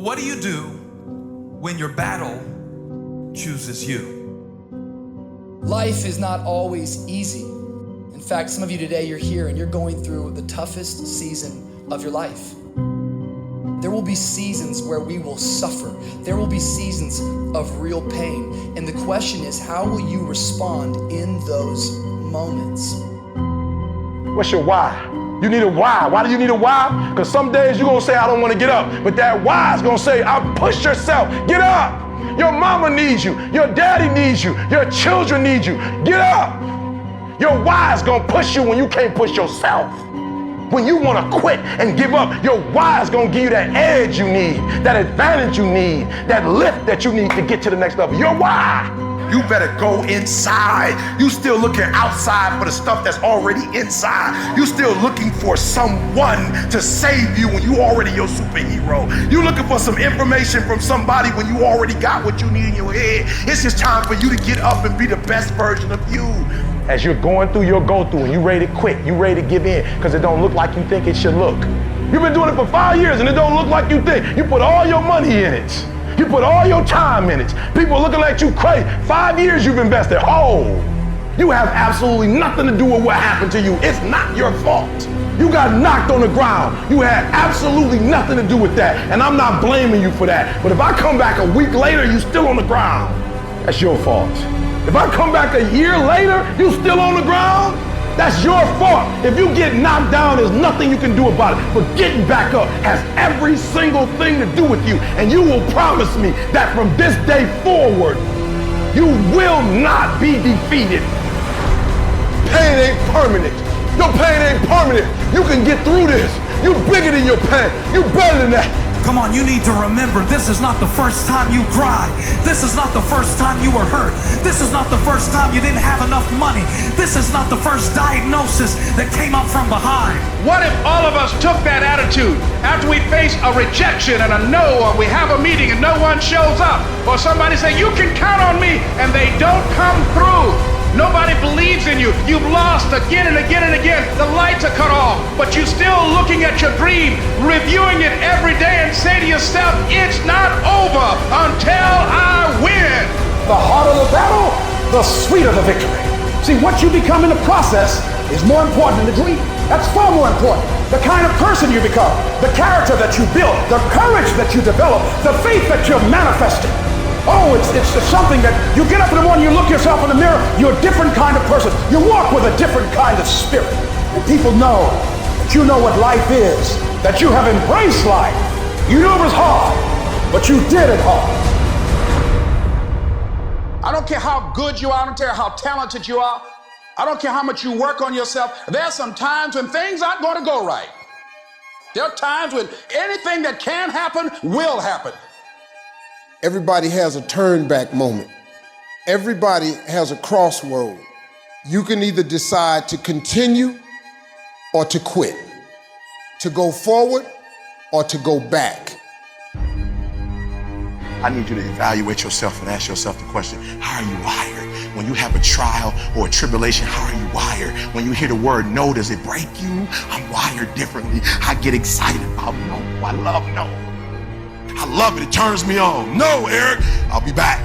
What do you do when your battle chooses you? Life is not always easy. In fact, some of you today, you're here and you're going through the toughest season of your life. There will be seasons where we will suffer. There will be seasons of real pain. And the question is, how will you respond in those moments? What's your why? You need a why. Why do you need a why? Because some days you're gonna say, I don't wanna get up. But that why is gonna say, push yourself, get up. Your mama needs you, your daddy needs you, your children need you, get up. Your why is gonna push you when you can't push yourself. When you wanna quit and give up, your why is gonna give you that edge you need, that advantage you need, that lift that you need to get to the next level. Your why. You better go inside. You still looking outside for the stuff that's already inside. You still looking for someone to save you when you already your superhero. You looking for some information from somebody when you already got what you need in your head. It's just time for you to get up and be the best version of you. As you're going through your go-through and you ready to quit, you ready to give in because it don't look like you think it should look. You've been doing it for 5 years and it don't look like you think. You put all your money in it. You put all your time in it. People are looking at you crazy. 5 years you've invested. Oh, you have absolutely nothing to do with what happened to you. It's not your fault. You got knocked on the ground. You had absolutely nothing to do with that. And I'm not blaming you for that. But if I come back a week later, you still on the ground, that's your fault. If I come back a year later, you still on the ground, that's your fault. If you get knocked down, there's nothing you can do about it. But getting back up has every single thing to do with you. And you will promise me that from this day forward, you will not be defeated. Pain ain't permanent. Your pain ain't permanent. You can get through this. You're bigger than your pain. You're better than that. Come on, you need to remember, this is not the first time you cried. This is not the first time you were hurt. This is not the first time you didn't have enough money. This is not the first diagnosis that came up from behind. What if all of us took that attitude after we face a rejection and a no, or we have a meeting and no one shows up, or somebody say, you can count on me, and they don't come through. Nobody believes in you. You've lost again and again and again. The lights are cut off, but you're still looking at your dream, reviewing it every day and say to yourself, it's not over until I win. The harder the battle, the sweeter the victory. See, what you become in the process is more important than the dream. That's far more important. The kind of person you become, the character that you build, the courage that you develop, the faith that you're manifesting. Oh, it's something that you get up in the morning, you look yourself in the mirror, you're a different kind of person. You walk with a different kind of spirit. And people know that you know what life is, that you have embraced life. You knew it was hard, but you did it hard. I don't care how good you are. I don't care how talented you are. I don't care how much you work on yourself. There are some times when things aren't going to go right. There are times when anything that can happen will happen. Everybody has a turn back moment. Everybody has a crossroad. You can either decide to continue or to quit, to go forward or to go back. I need you to evaluate yourself and ask yourself the question, how are you wired? When you have a trial or a tribulation, how are you wired? When you hear the word no, does it break you? I'm wired differently. I get excited about no. I love no. I love it. It turns me on. No, Eric, I'll be back.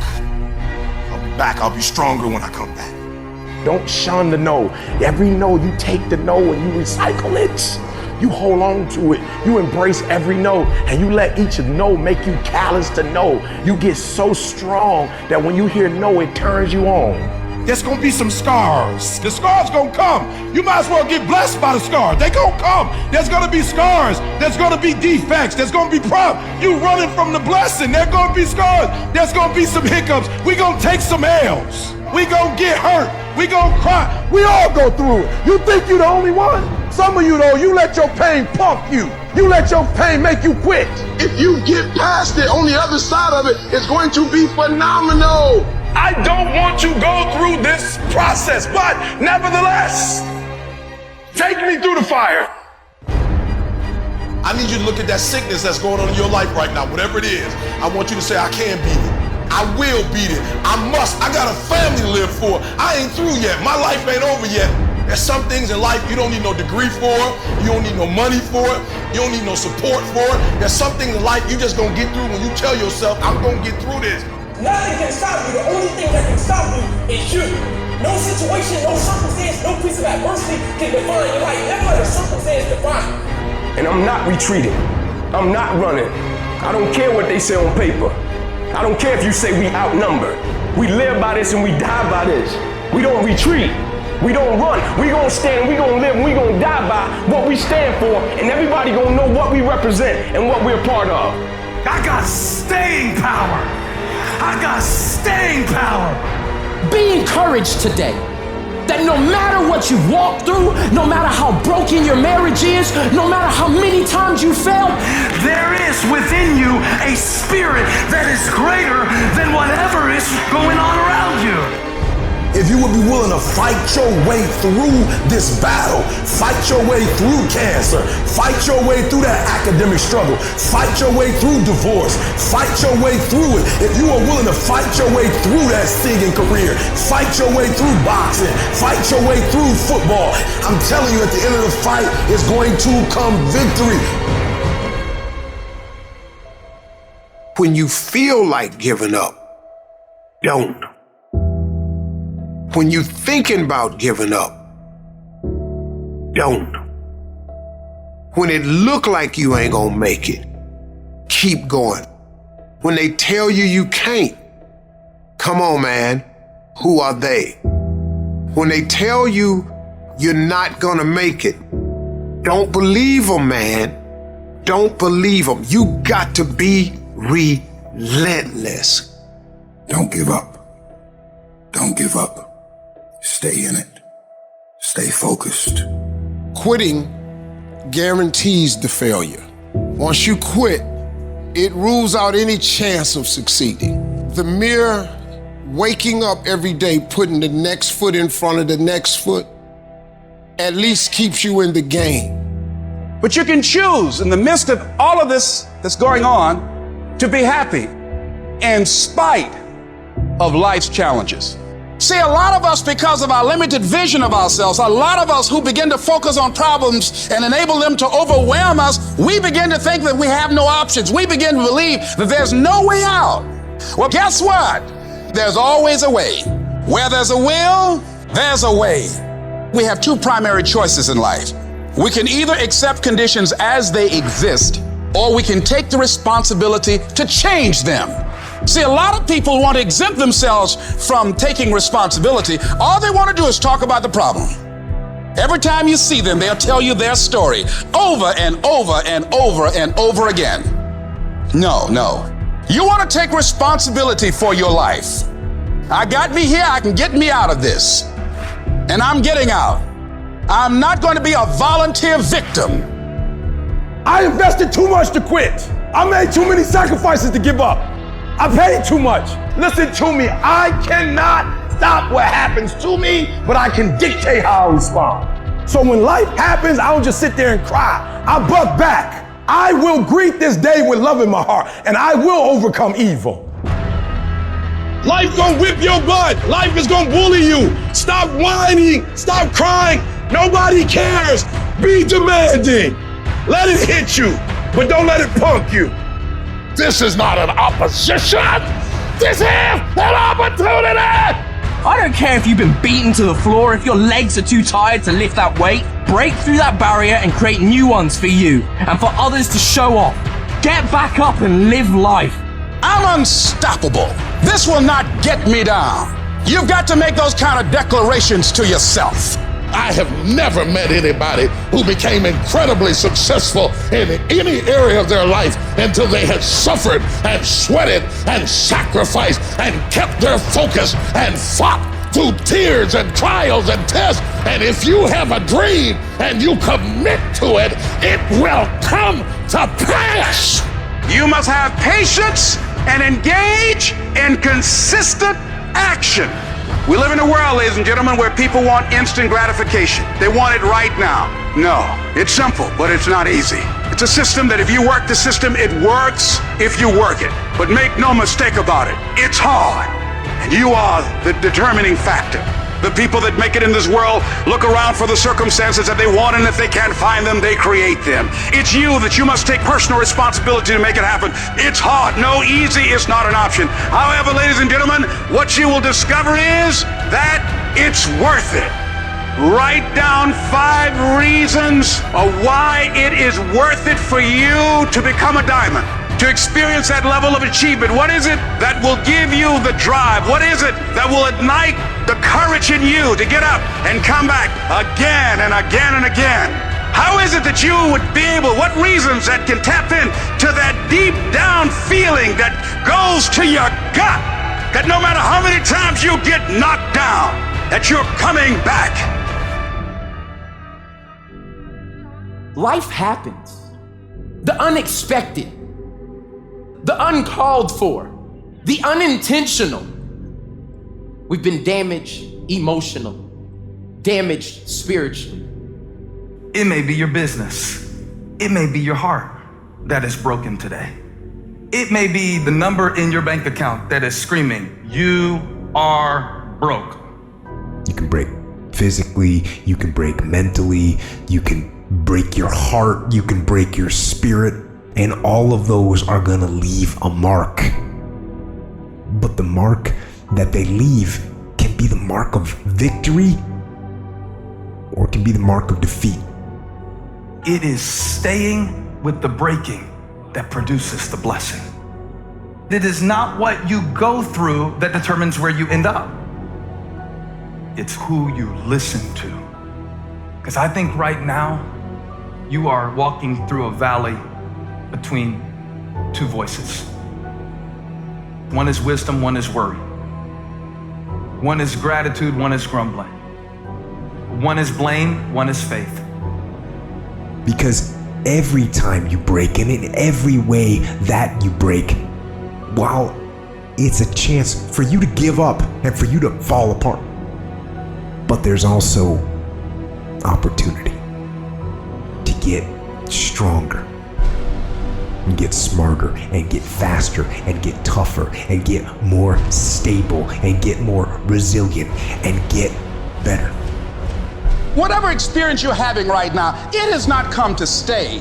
I'll be back. I'll be stronger when I come back. Don't shun the no. Every no, you take the no and you recycle it. You hold on to it. You embrace every no and you let each no make you callous to no. You get so strong that when you hear no, it turns you on. There's gonna be some scars. The scars gonna come. You might as well get blessed by the scars. They gonna come. There's gonna be scars. There's gonna be defects. There's gonna be problems. You running from the blessing. There's gonna be scars. There's gonna be some hiccups. We gonna take some L's. We gonna get hurt. We gonna cry. We all go through it. You think you're the only one? Some of you though, you let your pain pump you. You let your pain make you quit. If you get past it, on the other side of it, it's going to be phenomenal. I don't want to go through this process, but nevertheless, take me through the fire. I need you to look at that sickness that's going on in your life right now, whatever it is. I want you to say, I can beat it. I will beat it. I must. I got a family to live for. I ain't through yet. My life ain't over yet. There's some things in life you don't need no degree for, you don't need no money for it, you don't need no support for it. There's some things in life you just gonna get through when you tell yourself, I'm gonna get through this. Nothing can stop you. The only thing that can stop you is you. No situation, no circumstance, no piece of adversity can define your life. Never let a circumstance define you. And I'm not retreating. I'm not running. I don't care what they say on paper. I don't care if you say we outnumbered. We live by this and we die by this. We don't retreat. We don't run. We gonna stand, we gonna live, and we gonna die by what we stand for, and everybody gonna know what we represent and what we're a part of. I got staying power. I got staying power. Be encouraged today that no matter what you've walked through, no matter how broken your marriage is, no matter how many times you failed, there is within you a spirit that is greater than whatever is going on around you. If you would be willing to fight your way through this battle, fight your way through cancer, fight your way through that academic struggle, fight your way through divorce, fight your way through it. If you are willing to fight your way through that singing career, fight your way through boxing, fight your way through football, I'm telling you, at the end of the fight is going to come victory. When you feel like giving up, don't. When you're thinking about giving up, don't. When it look like you ain't gonna make it, keep going. When they tell you you can't, come on, man, who are they? When they tell you you're not gonna make it, don't believe them, man. Don't believe them. You got to be relentless. Don't give up. Don't give up. Stay in it. Stay focused. Quitting guarantees the failure. Once you quit, it rules out any chance of succeeding. The mere waking up every day, putting the next foot in front of the next foot, at least keeps you in the game. But you can choose in the midst of all of this that's going on to be happy in spite of life's challenges. See, a lot of us, because of our limited vision of ourselves, a lot of us who begin to focus on problems and enable them to overwhelm us, we begin to think that we have no options. We begin to believe that there's no way out. Well, guess what? There's always a way. Where there's a will, there's a way. We have two primary choices in life. We can either accept conditions as they exist, or we can take the responsibility to change them. See, a lot of people want to exempt themselves from taking responsibility. All they want to do is talk about the problem. Every time you see them, they'll tell you their story over and over and over and over again. No. You want to take responsibility for your life. I got me here, I can get me out of this. And I'm getting out. I'm not going to be a volunteer victim. I invested too much to quit. I made too many sacrifices to give up. I paid too much. Listen to me, I cannot stop what happens to me, but I can dictate how I respond. So when life happens, I don't just sit there and cry. I buck back. I will greet this day with love in my heart, and I will overcome evil. Life gonna whip your butt. Life is gonna bully you. Stop whining, stop crying. Nobody cares. Be demanding. Let it hit you, but don't let it punk you. This is not an opposition. This is an opportunity. I don't care if you've been beaten to the floor, if your legs are too tired to lift that weight. Break through that barrier and create new ones for you and for others to show off. Get back up and live life. I'm unstoppable. This will not get me down. You've got to make those kind of declarations to yourself. I have never met anybody who became incredibly successful in any area of their life until they had suffered and sweated and sacrificed and kept their focus and fought through tears and trials and tests. And if you have a dream and you commit to it, it will come to pass. You must have patience and engage in consistent action. We live in a world, ladies and gentlemen, where people want instant gratification. They want it right now. No, it's simple, but it's not easy. It's a system that if you work the system, it works if you work it. But make no mistake about it, it's hard. And you are the determining factor. The people that make it in this world look around for the circumstances that they want, and if they can't find them, they create them. It's you that you must take personal responsibility to make it happen. It's hard. No, easy is not an option. However, ladies and gentlemen, what you will discover is that it's worth it. Write down 5 reasons of why it is worth it for you to become a diamond, to experience that level of achievement. What is it that will give you the drive? What is it that will ignite the courage in you to get up and come back again and again and again? How is it that you would be able, what reasons that can tap in to that deep down feeling that goes to your gut, that no matter how many times you get knocked down, that you're coming back? Life happens. The unexpected, the uncalled for, the unintentional. We've been damaged emotionally, damaged spiritually. It may be your business. It may be your heart that is broken today. It may be the number in your bank account that is screaming, "You are broke." You can break physically, you can break mentally, you can break your heart, you can break your spirit, and all of those are gonna leave a mark. But the mark that they leave can be the mark of victory or it can be the mark of defeat. It is staying with the breaking that produces the blessing. It is not what you go through that determines where you end up. It's who you listen to. Because I think right now, you are walking through a valley between 2 voices. One is wisdom, one is worry. One is gratitude, one is grumbling. One is blame, one is faith. Because every time you break, and in every way that you break, while it's a chance for you to give up and for you to fall apart, but there's also opportunity to get stronger and get smarter and get faster and get tougher and get more stable and get more resilient and get better. Whatever experience you're having right now, it has not come to stay.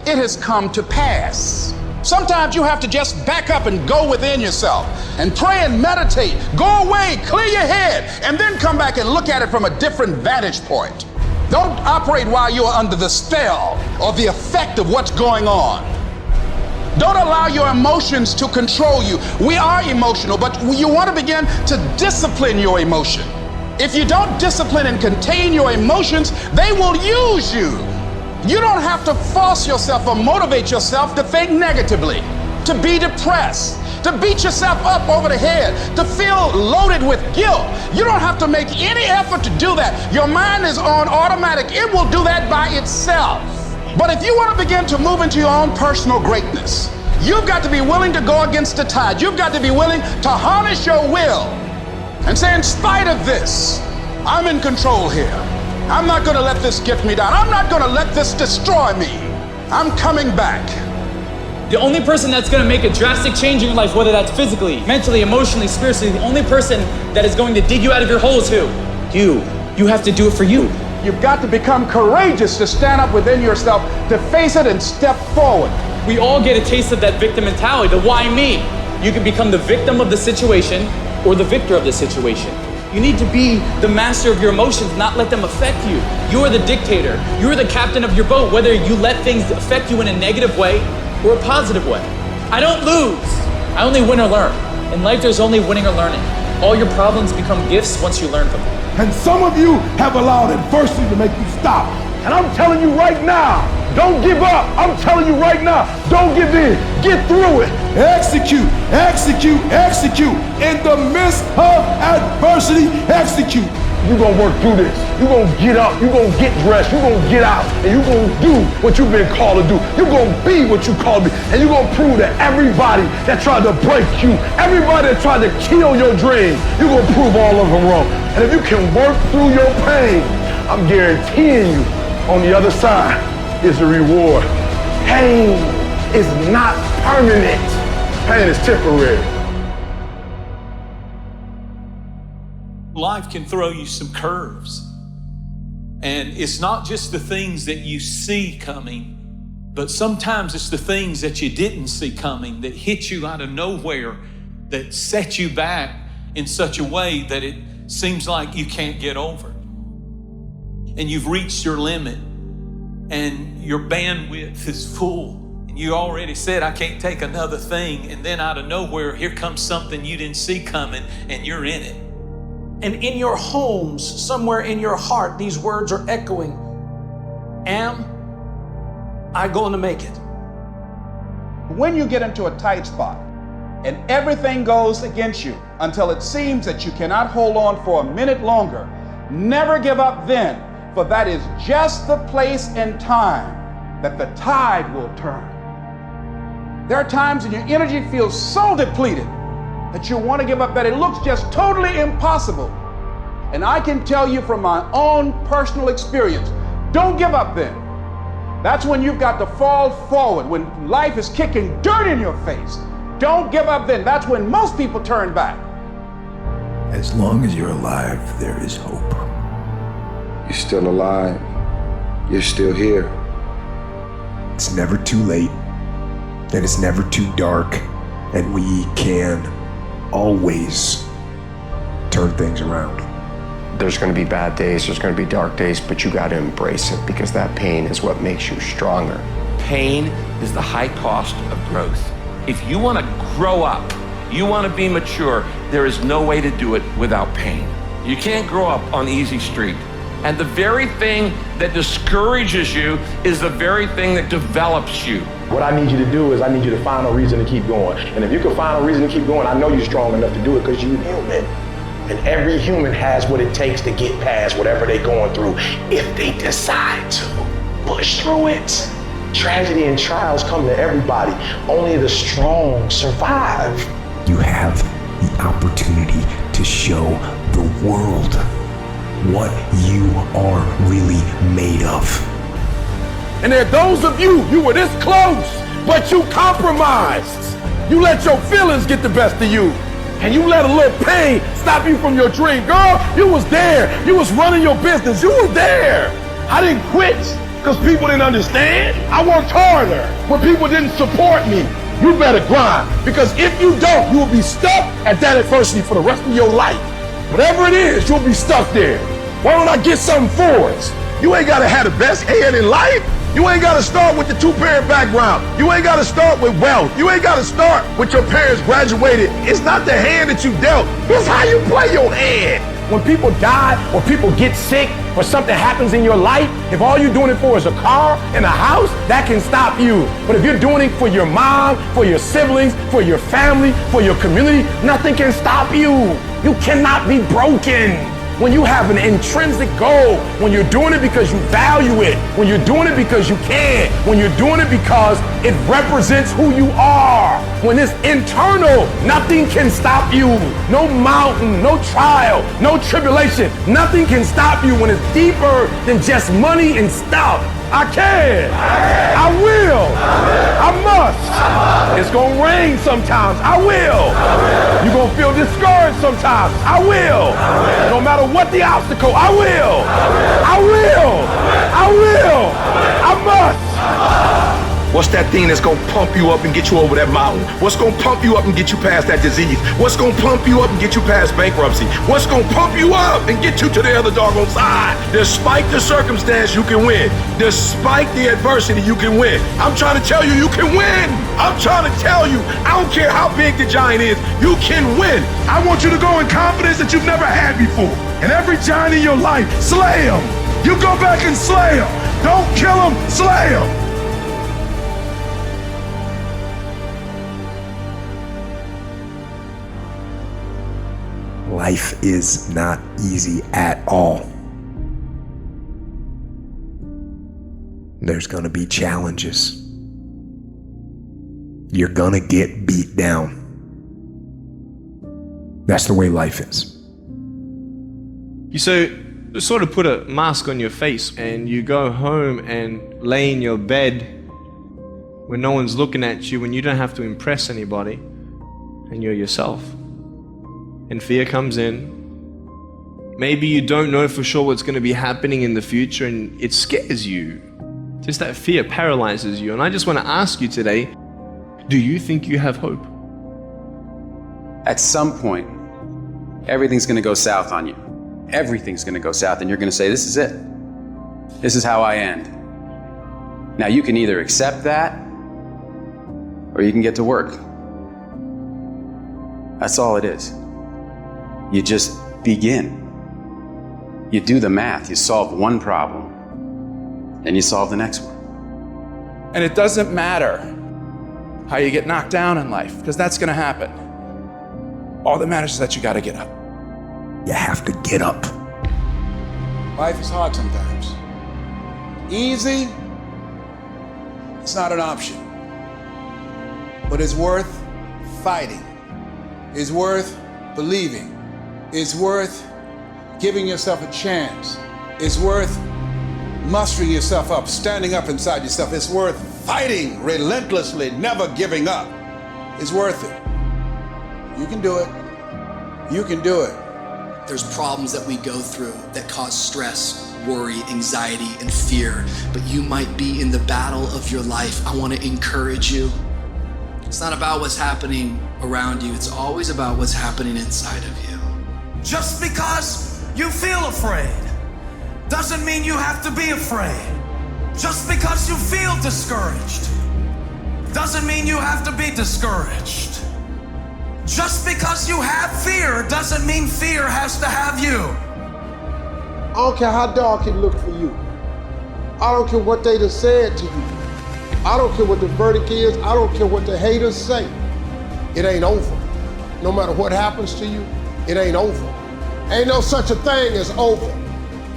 It has come to pass. Sometimes you have to just back up and go within yourself and pray and meditate. Go away, clear your head, and then come back and look at it from a different vantage point. Don't operate while you're under the spell or the effect of what's going on. Don't allow your emotions to control you. We are emotional, but you want to begin to discipline your emotion. If you don't discipline and contain your emotions, they will use you. You don't have to force yourself or motivate yourself to think negatively, to be depressed, to beat yourself up over the head, to feel loaded with guilt. You don't have to make any effort to do that. Your mind is on automatic. It will do that by itself. But if you want to begin to move into your own personal greatness, you've got to be willing to go against the tide. You've got to be willing to harness your will and say, in spite of this, I'm in control here. I'm not going to let this get me down. I'm not going to let this destroy me. I'm coming back. The only person that's going to make a drastic change in your life, whether that's physically, mentally, emotionally, spiritually, the only person that is going to dig you out of your hole is who? You. You have to do it for you. You've got to become courageous to stand up within yourself, to face it and step forward. We all get a taste of that victim mentality, the why me. You can become the victim of the situation or the victor of the situation. You need to be the master of your emotions, not let them affect you. You are the dictator. You are the captain of your boat, whether you let things affect you in a negative way or a positive way. I don't lose. I only win or learn. In life, there's only winning or learning. All your problems become gifts once you learn from them. And some of you have allowed adversity to make you stop. And I'm telling you right now, don't give up. I'm telling you right now, don't give in. Get through it. Execute, execute, execute. In the midst of adversity, execute. You're going to work through this. You're going to get up. You're going to get dressed. You're going to get out. And you're going to do what you've been called to do. You're going to be what you called to be. And you're going to prove that everybody that tried to break you, everybody that tried to kill your dream, you're going to prove all of them wrong. And if you can work through your pain, I'm guaranteeing you, on the other side is the reward. Pain is not permanent. Pain is temporary. life can throw you some curves. And it's not just the things that you see coming, but sometimes it's the things that you didn't see coming that hit you out of nowhere, that set you back in such a way that it seems like you can't get over. And you've reached your limit and your bandwidth is full. And you already said, I can't take another thing. And then out of nowhere, here comes something you didn't see coming and you're in it. And in your homes, somewhere in your heart, these words are echoing. Am I going to make it? When you get into a tight spot and everything goes against you until it seems that you cannot hold on for a minute longer, never give up then, for that is just the place and time that the tide will turn. There are times when your energy feels so depleted that you want to give up, that it looks just totally impossible. And I can tell you from my own personal experience, don't give up then. That's when you've got to fall forward, when life is kicking dirt in your face. Don't give up then. That's when most people turn back. As long as you're alive, there is hope. You're still alive. You're still here. It's never too late, and it's never too dark, and we can always turn things around. There's going to be bad days, there's going to be dark days, but you got to embrace it, because that pain is what makes you stronger. Pain is the high cost of growth. If you want to grow up, you want to be mature, there is no way to do it without pain. You can't grow up on easy street. And the very thing that discourages you is the very thing that develops you. What I need you to do is I need you to find a reason to keep going. And if you can find a reason to keep going, I know you're strong enough to do it, because you're human. And every human has what it takes to get past whatever they're going through if they decide to push through it. Tragedy and trials come to everybody. Only the strong survive. You have the opportunity to show the world what you are really made of. And there are those of you were this close, but you compromised. You let your feelings get the best of you. And you let a little pain stop you from your dream. Girl, you was there. You was running your business. You was there. I didn't quit because people didn't understand. I worked harder when people didn't support me. You better grind, because if you don't, you will be stuck at that adversity for the rest of your life. Whatever it is, you'll be stuck there. Why don't I get something for us? You ain't got to have the best head in life. You ain't got to start with the two-parent background. You ain't got to start with wealth. You ain't got to start with your parents graduated. It's not the hand that you dealt. It's how you play your hand. When people die or people get sick or something happens in your life, if all you're doing it for is a car and a house, that can stop you. But if you're doing it for your mom, for your siblings, for your family, for your community, nothing can stop you. You cannot be broken. When you have an intrinsic goal, when you're doing it because you value it, when you're doing it because you can, when you're doing it because it represents who you are, when it's internal, nothing can stop you. No mountain, no trial, no tribulation, nothing can stop you when it's deeper than just money and stuff. I can. I will. I must. It's gonna rain sometimes. I will. You're gonna feel discouraged sometimes. I will. No matter what the obstacle, I will. I will. I will. I must. What's that thing that's gonna pump you up and get you over that mountain? What's gonna pump you up and get you past that disease? What's gonna pump you up and get you past bankruptcy? What's gonna pump you up and get you to the other doggone side? Despite the circumstance, you can win. Despite the adversity, you can win. I'm trying to tell you, you can win. I'm trying to tell you, I don't care how big the giant is, you can win. I want you to go in confidence that you've never had before. And every giant in your life, slay him. You go back and slay him. Don't kill him, slay him. Life is not easy at all. There's gonna be challenges. You're gonna get beat down. That's the way life is. You sort of put a mask on your face and you go home and lay in your bed when no one's looking at you, when you don't have to impress anybody, and you're yourself. And fear comes in, Maybe you don't know for sure what's going to be happening in the future and it scares you. Just that fear paralyzes you. And I just want to ask you today, do you think you have hope? At some point, everything's going to go south on you. Everything's going to go south and you're going to say, this is it. This is how I end. Now you can either accept that or you can get to work. That's all it is. You just begin. You do the math, you solve one problem, then you solve the next one. And it doesn't matter how you get knocked down in life, because that's gonna happen. All that matters is that you gotta get up. You have to get up. Life is hard sometimes. Easy, it's not an option. But it's worth fighting. It's worth believing. It's worth giving yourself a chance. It's worth mustering yourself up, standing up inside yourself. It's worth fighting relentlessly, never giving up. It's worth it. You can do it. You can do it. There's problems that we go through that cause stress, worry, anxiety, and fear, but you might be in the battle of your life. I want to encourage you. It's not about what's happening around you. It's always about what's happening inside of you. Just because you feel afraid doesn't mean you have to be afraid. Just because you feel discouraged doesn't mean you have to be discouraged. Just because you have fear doesn't mean fear has to have you. I don't care how dark it looked for you. I don't care what they done said to you. I don't care what the verdict is. I don't care what the haters say. It ain't over. No matter what happens to you, it ain't over. Ain't no such a thing as over.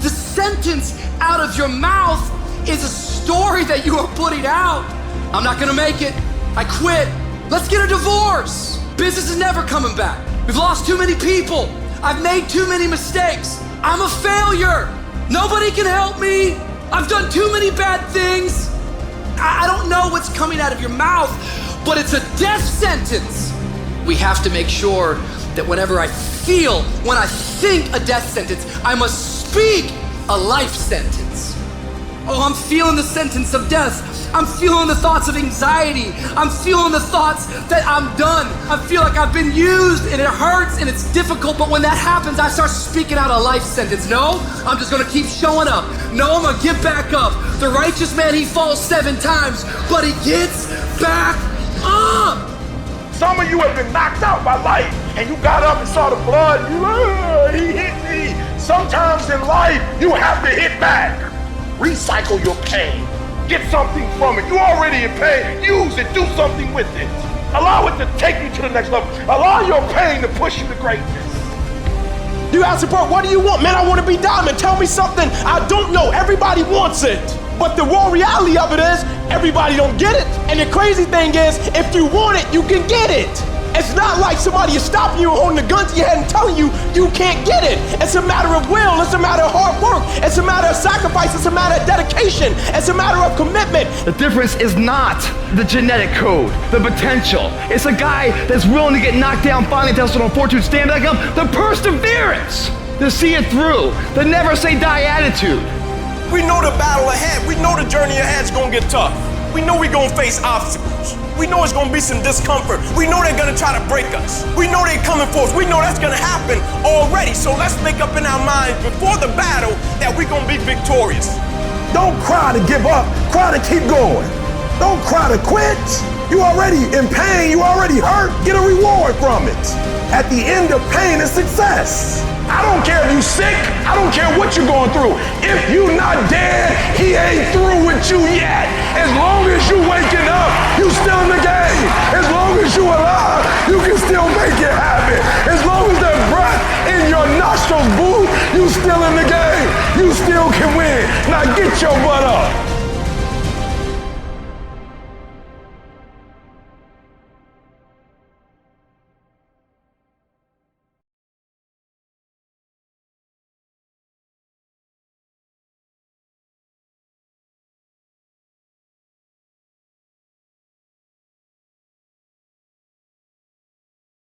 The sentence out of your mouth is a story that you are putting out. I'm not gonna make it. I quit. Let's get a divorce. Business is never coming back. We've lost too many people. I've made too many mistakes. I'm a failure. Nobody can help me. I've done too many bad things. I don't know what's coming out of your mouth, but it's a death sentence. We have to make sure that whenever I think a death sentence, I must speak a life sentence. Oh, I'm feeling the sentence of death. I'm feeling the thoughts of anxiety. I'm feeling the thoughts that I'm done. I feel like I've been used and it hurts and it's difficult, but when that happens, I start speaking out a life sentence. No, I'm just gonna keep showing up. No, I'm gonna get back up. The righteous man, he falls 7 times, but he gets back up. Some of you have been knocked out by life, and you got up and saw the blood. He hit me. Sometimes in life, you have to hit back. Recycle your pain. Get something from it. You already in pain. Use it. Do something with it. Allow it to take you to the next level. Allow your pain to push you to greatness. You ask the part, what do you want? Man, I want to be diamond. Tell me something I don't know. Everybody wants it. But the raw reality of it is, everybody don't get it. And the crazy thing is, if you want it, you can get it. It's not like somebody is stopping you and holding a gun to your head and telling you you can't get it. It's a matter of will. It's a matter of hard work. It's a matter of sacrifice. It's a matter of dedication. It's a matter of commitment. The difference is not the genetic code, the potential. It's a guy that's willing to get knocked down, finally tested on fortune, stand back up. The perseverance to see it through. The never say die attitude. We know the battle ahead. We know the journey ahead's gonna get tough. We know we're gonna face obstacles. We know it's gonna be some discomfort. We know they're gonna try to break us. We know they're coming for us. We know that's gonna happen already. So let's make up in our minds before the battle that we're gonna be victorious. Don't cry to give up. Cry to keep going. Don't cry to quit. You already in pain. You already hurt. Get a reward from it. At the end of pain is success. I don't care if you sick. I don't care what you're going through. If you not dead, he ain't through with you yet. As long as you waking up, you still in the game. As long as you alive, you can still make it happen. As long as that breath in your nostrils, boo, you still in the game. You still can win. Now get your butt up.